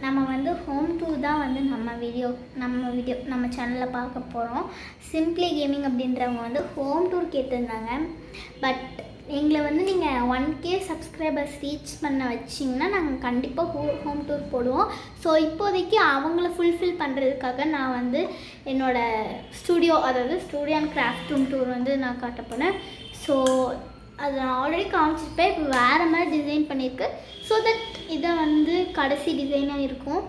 நம்ம வந்து home tour தான் வந்து நம்ம சேனலில் பார்க்க போகிறோம். சிம்பிளி கேமிங் அப்படின்றவங்க வந்து ஹோம் டூர் கேட்டிருந்தாங்க. பட் எங்களை வந்து நீங்கள் 1K சப்ஸ்கிரைபர்ஸ் ரீச் பண்ண வச்சிங்கன்னா நாங்கள் கண்டிப்பாக ஹோம் டூர் போடுவோம். ஸோ இப்போதைக்கு அவங்கள ஃபுல்ஃபில் பண்ணுறதுக்காக நான் வந்து என்னோடய studio and craft room tour வந்து நான் காட்ட போனேன். ஸோ அது நான் ஆல்ரெடி காமிச்சிருப்பேன். இப்போ வேறு மாதிரி டிசைன் பண்ணியிருக்கு. ஸோ தட் இதை வந்து கடைசி டிசைனாக இருக்கும்.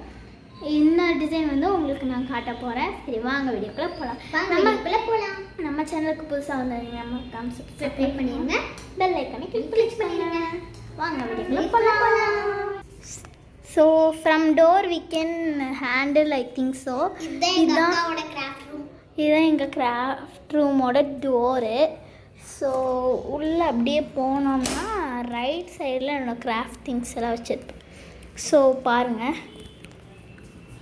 இந்த டிசைன் வந்து உங்களுக்கு நான் காட்ட போகிறேன். சரி வாங்க வீடியோக்குள்ளே போகலாம். நம்ம சேனலுக்கு புதுசாக வந்தீங்க நம்ம சப்ஸ்கிரைப் பண்ணிடுங்க, பெல் ஐக்கானை கிளிக் பண்ணிடுங்க. வாங்க வீடியோக்குள்ளே போகலாம். So from door we can handle I think so. இதுதான் எங்கள் கிராஃப்ட் ரூமோட டோரு. ஸோ உள்ளே அப்படியே போனோம்னா ரைட் சைடில் என்னோடய கிராஃப்ட் திங்ஸ் எல்லாம் வச்சுருப்பேன். ஸோ பாருங்கள்,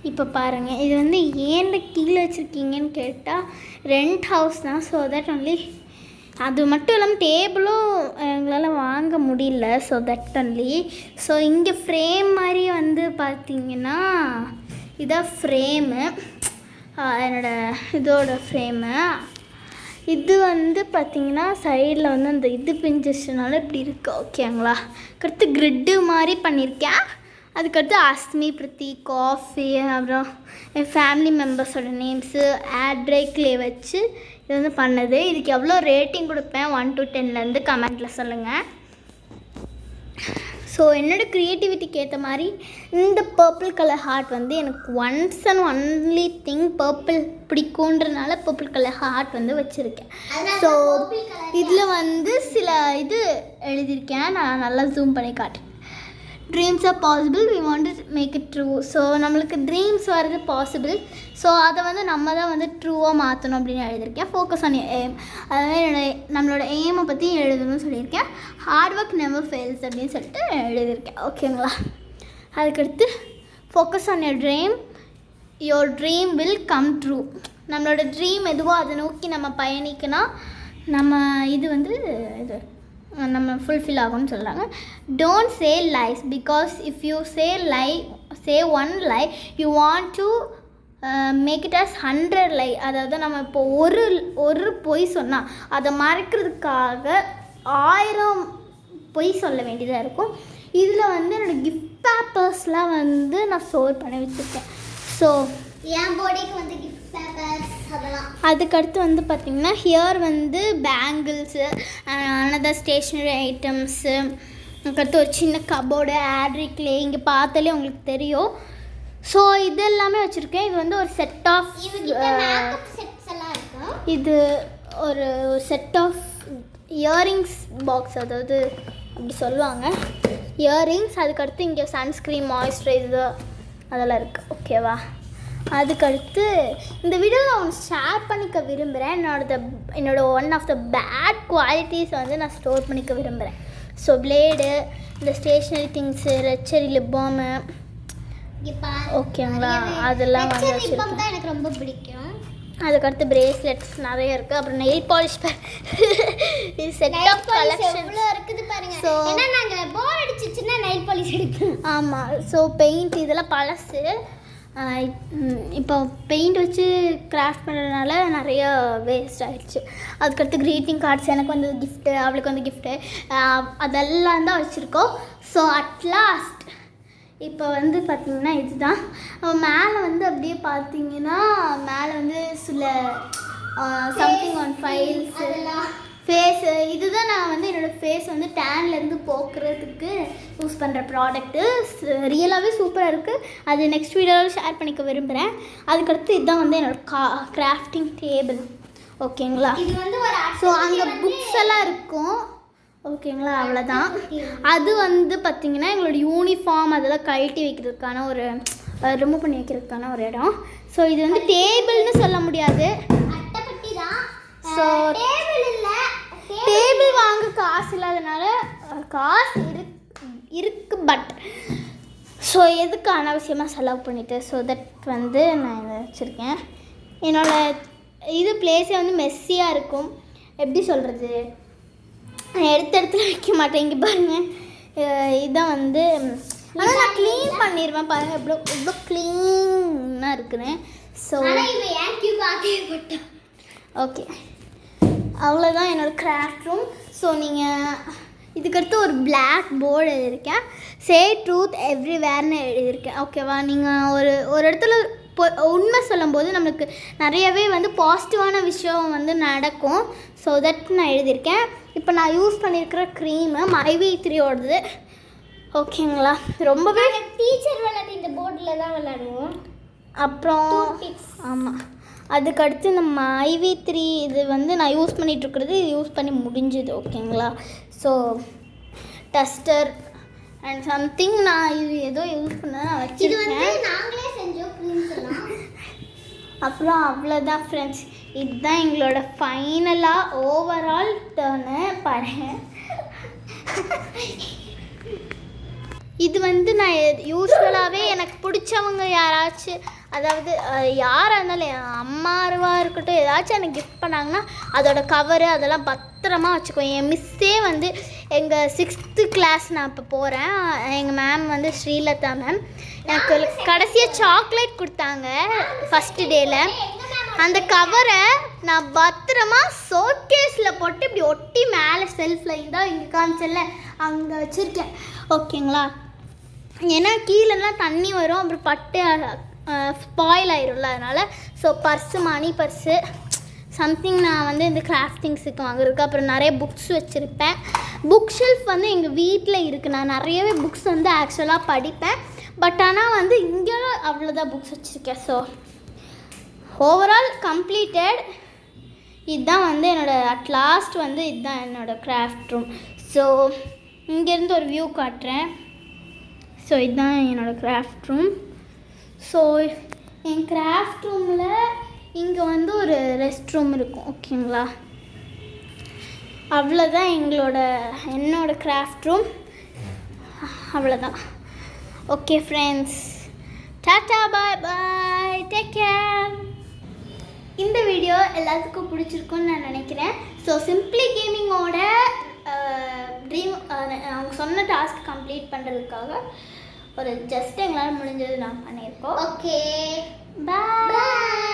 இப்போ பாருங்கள், இது வந்து ஏன் கீழே வச்சுருக்கீங்கன்னு கேட்டால் ரெண்ட் ஹவுஸ் தான். ஸோ தட் ஒன்லி அது மட்டும் இல்லாமல் டேபிளும் எங்களால் வாங்க முடியல. So that only. ஸோ இங்கே ஃப்ரேம் மாதிரி வந்து பார்த்திங்கன்னா இதான் ஃப்ரேமு, என்னோடய இதோட ஃப்ரேமு. இது வந்து பார்த்திங்கன்னா சைடில் வந்து அந்த இது பிஞ்சிச்சுனால இப்படி இருக்குது. ஓகேங்களா? அடுத்து கிரிட்டு மாதிரி பண்ணியிருக்கேன். அதுக்கடுத்து அஸ்மி, பிரித்தி, காஃபி, அப்புறம் என் ஃபேமிலி மெம்பர்ஸோட நேம்ஸு ஆட்ரைக்லே வச்சு இது வந்து பண்ணது. இதுக்கு எவ்வளோ ரேட்டிங் கொடுப்பேன் 1 to 10 கமெண்ட்டில் சொல்லுங்கள். ஸோ என்னோடய க்ரியேட்டிவிட்டிக்கு ஏற்ற மாதிரி இந்த பர்பிள் கலர் ஹார்ட் வந்து எனக்கு once and only thing purple பிடிக்குன்றதுனால பர்பிள் கலர் ஹார்ட் வந்து வச்சுருக்கேன். ஸோ இதில் வந்து சில இது எழுதியிருக்கேன். நான் நல்லா ஜூம் பண்ணி காட்டுறேன். Dreams are possible, we want to make it true. So நம்மளுக்கு ட்ரீம்ஸ் வர்றது பாசிபிள். ஸோ அதை வந்து நம்ம தான் வந்து ட்ரூவாக மாற்றணும் அப்படின்னு எழுதியிருக்கேன். ஃபோக்கஸ் ஆன் எய்ம், அதாவது நம்மளோட எய்மை பற்றி எழுதணும்னு சொல்லியிருக்கேன். ஹார்ட் ஒர்க் நெவர் ஃபெயில்ஸ் அப்படின்னு சொல்லிட்டு எழுதியிருக்கேன். ஓகேங்களா? அதுக்கடுத்து focus on your dream will come true. நம்மளோட ட்ரீம் எதுவோ அதை நோக்கி நம்ம பயணிக்கணும். நம்ம இது வந்து இது நம்ம ஃபுல்ஃபில் ஆகும்னு சொல்கிறாங்க. Don't say lies because if you say one lie you want to make it as 100 lie. அதாவது நம்ம இப்போ ஒரு பொய் சொன்னால் அதை மறைக்கிறதுக்காக 1000 பொய் சொல்ல வேண்டியதாக இருக்கும். இதில் வந்து என்னோடய கிஃப்ட் பேப்பர்ஸ்லாம் வந்து நான் ஸ்டோர் பண்ணி வச்சுருக்கேன். ஸோ என் பாடிக்கு வந்து கிஃப்ட் பேப்பர்ஸ் அதெல்லாம். அதுக்கடுத்து வந்து பார்த்திங்கன்னா ஹியர் வந்து பேங்கிள்ஸு, அனதர் ஸ்டேஷ்னரி ஐட்டம்ஸு, அதுக்கடுத்து ஒரு சின்ன கபோர்டு, ஆட்ரிக்லே இங்கே பார்த்தாலே உங்களுக்கு தெரியும். ஸோ இது எல்லாமே வச்சுருக்கேன். இது வந்து ஒரு செட் ஆஃப் இது ஒரு செட் ஆஃப் இயரிங்ஸ் பாக்ஸ், அதாவது அப்படி சொல்லுவாங்க இயரிங்ஸ். அதுக்கடுத்து இங்கே சன்ஸ்க்ரீன், மாய்ஸ்சரைசர் அதெல்லாம் இருக்குது. ஓகேவா? அதுக்கடுத்து இந்த வீடியோவில் நான் ஒன்று ஷேர் பண்ணிக்க விரும்புகிறேன். என்னோட one of the bad qualities வந்து நான் ஸ்டோர் பண்ணிக்க விரும்புகிறேன். ஸோ பிளேடு, இந்த ஸ்டேஷ்னரி திங்ஸு, ரெச்சரி லிப் பாமு, ஓகேங்களா, அதெல்லாம் வந்து வச்சுருக்கேன். எனக்கு ரொம்ப பிடிக்கும். அதுக்கடுத்து பிரேஸ்லெட்ஸ் நிறைய இருக்குது. அப்புறம் நெயில் பாலிஷ் இது செட் ஆஃப் கலெக்ஷன் இருக்குது பாருங்க. ஸோ நாங்கள் போர் அடிச்சிச்சுன்னா நெயில் பாலிஷ் எடுப்போம். ஆமாம். ஸோ பெயிண்ட் இதெல்லாம் பழசு. இப்போ பெயிண்ட் வச்சு கிராஃப்ட் பண்ணுறதுனால நிறைய வேஸ்ட் ஆகிடுச்சு. அதுக்கடுத்து க்ரீட்டிங் கார்ட்ஸ், எனக்கு வந்து கிஃப்ட்டு, அவளுக்கு வந்து கிஃப்ட்டு, அதெல்லாம் தான் வச்சுருக்கோம். ஸோ அட்லாஸ்ட் இப்போ வந்து பார்த்திங்கன்னா இதுதான் மேலே வந்து அப்படியே பார்த்தீங்கன்னா மேலே வந்து சில சம்திங் ஆன் ஃபைல்ஸு, ஃபேஸு. இதுதான் நான் வந்து என்னோடய ஃபேஸ் வந்து டேன்லேருந்து போக்குறதுக்கு யூஸ் பண்ணுற ப்ராடக்ட்டு. ரியலாகவே சூப்பராக இருக்குது. அது நெக்ஸ்ட் வீடியோவில் ஷேர் பண்ணிக்க விரும்புகிறேன். அதுக்கடுத்து இதுதான் வந்து என்னோடய கிராஃப்டிங் டேபிள். ஓகேங்களா? இது வந்து ஸோ அங்கே புக்ஸ் எல்லாம் இருக்கும். ஓகேங்களா? அவ்வளோதான். அது வந்து பார்த்திங்கன்னா எங்களோட யூனிஃபார்ம் அதெல்லாம் கழட்டி வைக்கிறதுக்கான ஒரு ரிமூவ் பண்ணி வைக்கிறதுக்கான ஒரு இடம். ஸோ இது வந்து டேபிள்னு சொல்ல முடியாது. ஸோ டேபிள் வாங்க காசு இல்லாதனால காசு இருக்கு பட் ஸோ எதுக்கு அனாவசியமாக செலவு பண்ணிவிட்டு, ஸோ தட் வந்து நான் இதை வச்சுருக்கேன். என்னோடய இது பிளேஸே வந்து மெஸ்ஸியாக இருக்கும். எப்படி சொல்கிறது, எடுத்த இடத்துல வைக்க மாட்டேன். இங்கே பாருங்கள், இதுதான் வந்து ஆனால் நான் க்ளீன் பண்ணிடுவேன் பாருங்கள் இவ்வளோ க்ளீனாக இருக்கிறேன். ஸோ ஓகே அவ்வளோதான் என்னோடய கிராஃப்ட் ரூம். ஸோ நீங்கள் இதுக்கடுத்து ஒரு பிளாக் போர்டு எழுதியிருக்கேன், சே ட்ரூத் எவ்ரிவேர்னு எழுதியிருக்கேன். ஓகேவா, நீங்கள் ஒரு இடத்துல உண்மை சொல்லும்போது நம்மளுக்கு நிறையவே வந்து பாசிட்டிவான விஷயம் வந்து நடக்கும். ஸோ தட் நான் எழுதியிருக்கேன். இப்போ நான் யூஸ் பண்ணியிருக்கிற க்ரீமு MyV3யோடது. ஓகேங்களா, ரொம்பவே டீச்சர் விளையாட்டு இந்த போர்டில் தான் விளையாடுவோம். அப்புறம் ஆமாம், அதுக்கடுத்து இந்த MyV3 இது வந்து நான் யூஸ் பண்ணிகிட்ருக்கிறது, இது யூஸ் பண்ணி முடிஞ்சுது. ஓகேங்களா, ஸோ டஸ்டர் அண்ட் சம்திங் நான் இது ஏதோ யூஸ் பண்ண நான் வச்சுருக்கேன். நாங்களே செஞ்சோம் க்ரீம்ஸ்லாம். அப்புறம் அவ்வளோதான் ஃப்ரெண்ட்ஸ், இதுதான் எங்களோட ஃபைனலாக ஓவரால் டர்னு பாருங்க. இது வந்து நான் யூஸ்வலாகவே எனக்கு பிடிச்சவங்க யாராச்சும், அதாவது யாராக இருந்தாலும் என் அம்மாவாக இருக்கட்டும், ஏதாச்சும் எனக்கு கிஃப்ட் பண்ணாங்கன்னா அதோட கவரு அதெல்லாம் பத்திரமா வச்சுக்குவேன். என் மிஸ்ஸே வந்து எங்கள் 6th கிளாஸ் நான் இப்போ போகிறேன், எங்கள் மேம் வந்து ஸ்ரீலதா மேம் எனக்கு கடைசியாக சாக்லேட் கொடுத்தாங்க ஃபஸ்ட்டு டேயில். அந்த கவரை நான் பத்திரமா ஷோகேஸில் போட்டு இப்படி ஒட்டி மேலே ஷெல்ஃபில் இருந்தால் இங்கே காமிச்சல அங்கே வச்சுருக்கேன். ஓகேங்களா, ஏன்னா கீழெல்லாம் தண்ணி வரும், அப்புறம் பட்டு ஸ்பாயில் ஆயிரும்ல, அதனால். ஸோ பர்ஸு, மணி பர்ஸு சம்திங் நான் வந்து இந்த கிராஃப்டிங்ஸுக்கு வாங்குறதுக்கு. அப்புறம் நிறைய புக்ஸ் வச்சுருப்பேன். புக் ஷெல்ஃப் வந்து எங்கள் வீட்டில் இருக்குது. நான் நிறையவே புக்ஸ் வந்து ஆக்சுவலாக படிப்பேன், பட் ஆனால் வந்து இங்கே அவ்வளோதான் புக்ஸ் வச்சுருக்கேன். So overall completed. இதுதான் வந்து என்னோடய அட்லாஸ்ட் வந்து இதுதான் என்னோடய கிராஃப்ட் ரூம். ஸோ இங்கேருந்து ஒரு வியூ காட்டுறேன். ஸோ இதுதான் என்னோடய கிராஃப்ட் ரூம். ஸோ என் கிராஃப்ட் ரூமில் இங்கே வந்து ஒரு ரெஸ்ட் ரூம் இருக்கும். ஓகேங்களா, அவ்வளோதான் என்னோடய கிராஃப்ட் ரூம். அவ்வளோதான். ஓகே ஃப்ரெண்ட்ஸ், டாட்டா, பாய் பாய், டேக் கேர். இந்த வீடியோ எல்லாத்துக்கும் பிடிச்சிருக்குன்னு நான் நினைக்கிறேன். ஸோ சிம்பிளி கேமிங்கோட ட்ரீம் அவங்க சொன்ன டாஸ்க் கம்ப்ளீட் பண்ணுறதுக்காக ஒரு ஜஸ்ட் எங்களால் முடிஞ்சது நான் பண்ணியிருக்கோம். ஓகே, பாய்.